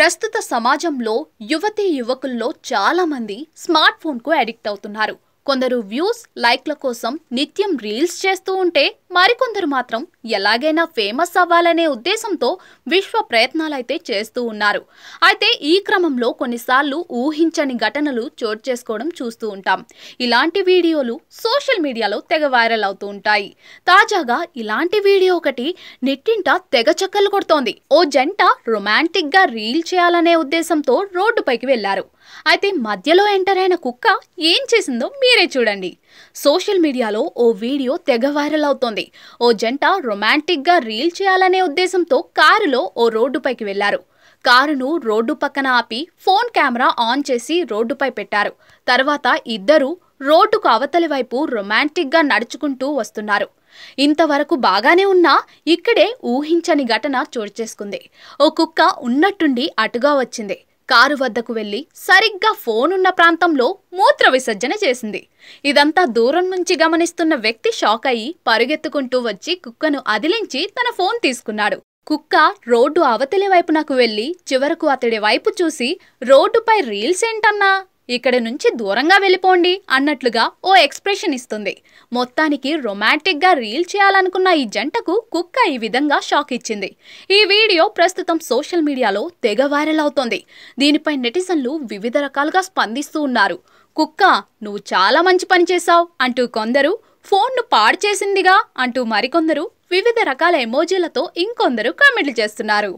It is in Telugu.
ప్రస్తుత సమాజంలో యువతీ యువకుల్లో చాలా మంది స్మార్ట్ ఫోన్కు అడిక్ట్ అవుతున్నారు. కొందరు వ్యూస్, లైక్ల కోసం నిత్యం రీల్స్ చేస్తూ ఉంటే మరికొందరు మాత్రం ఎలాగైనా ఫేమస్ అవ్వాలనే ఉద్దేశంతో విశ్వ ప్రయత్నాలైతే చేస్తూ ఉన్నారు. అయితే ఈ క్రమంలో కొన్నిసార్లు ఊహించని ఘటనలు చోటు చేసుకోవడం చూస్తూ ఉంటాం. ఇలాంటి వీడియోలు సోషల్ మీడియాలో తెగ వైరల్ అవుతూ ఉంటాయి. తాజాగా ఇలాంటి వీడియో ఒకటి నెట్టింట తెగ చక్కర్లు కొడుతోంది. ఓ జంట రొమాంటిక్ గా రీల్ చేయాలనే ఉద్దేశంతో రోడ్డుపైకి వెళ్లారు. అయితే మధ్యలో ఎంటర్ అయిన కుక్క ఏం చేసిందో మీరే చూడండి. సోషల్ మీడియాలో ఓ వీడియో తెగ వైరల్ అవుతోంది. ఓ జంట రొమాంటిక్ గా రీల్ చేయాలనే ఉద్దేశంతో కారులో ఓ రోడ్డుపైకి వెళ్లారు. కారును రోడ్డు పక్కన ఆపి ఫోన్ కెమెరా ఆన్ చేసి రోడ్డుపై పెట్టారు. తర్వాత ఇద్దరు రోడ్డుకు అవతలి వైపు రొమాంటిక్ గా నడుచుకుంటూ వస్తున్నారు. ఇంతవరకు బాగానే ఉన్నా ఇక్కడే ఊహించని ఘటన చోటు చేసుకుంది. ఓ కుక్క ఉన్నట్టుండి అటుగా వచ్చింది. కారు వద్దకు వెళ్లి సరిగ్గా ఫోన్ ఉన్న ప్రాంతంలో మూత్ర విసర్జన చేసింది. ఇదంతా దూరం నుంచి గమనిస్తున్న వ్యక్తి షాక్ అయ్యి పరుగెత్తుకుంటూ వచ్చి కుక్కను అదిలించి తన ఫోన్ తీసుకున్నాడు. కుక్క రోడ్డు అవతలి వైపునకు వెళ్లి చివరకు అతడి వైపు చూసి, రోడ్డుపై రీల్స్ ఏంటన్నా, ఇక్కడి నుంచి దూరంగా వెళ్ళిపోండి అన్నట్లుగా ఓ ఎక్స్ప్రెషన్ ఇస్తుంది. మొత్తానికి రొమాంటిక్ గా రీల్ చేయాలనుకున్న ఈ జంటకు కుక్క ఈ విధంగా షాక్ ఇచ్చింది. ఈ వీడియో ప్రస్తుతం సోషల్ మీడియాలో తెగ వైరల్ అవుతోంది. దీనిపై నెటిజన్లు వివిధ రకాలుగా స్పందిస్తూ ఉన్నారు. కుక్క, నువ్వు చాలా మంచి పని చేశావు అంటూ కొందరు, ఫోన్ను పాడు చేసిందిగా అంటూ మరికొందరు వివిధ రకాల ఎమోజీలతో ఇంకొందరు కామెంట్లు చేస్తున్నారు.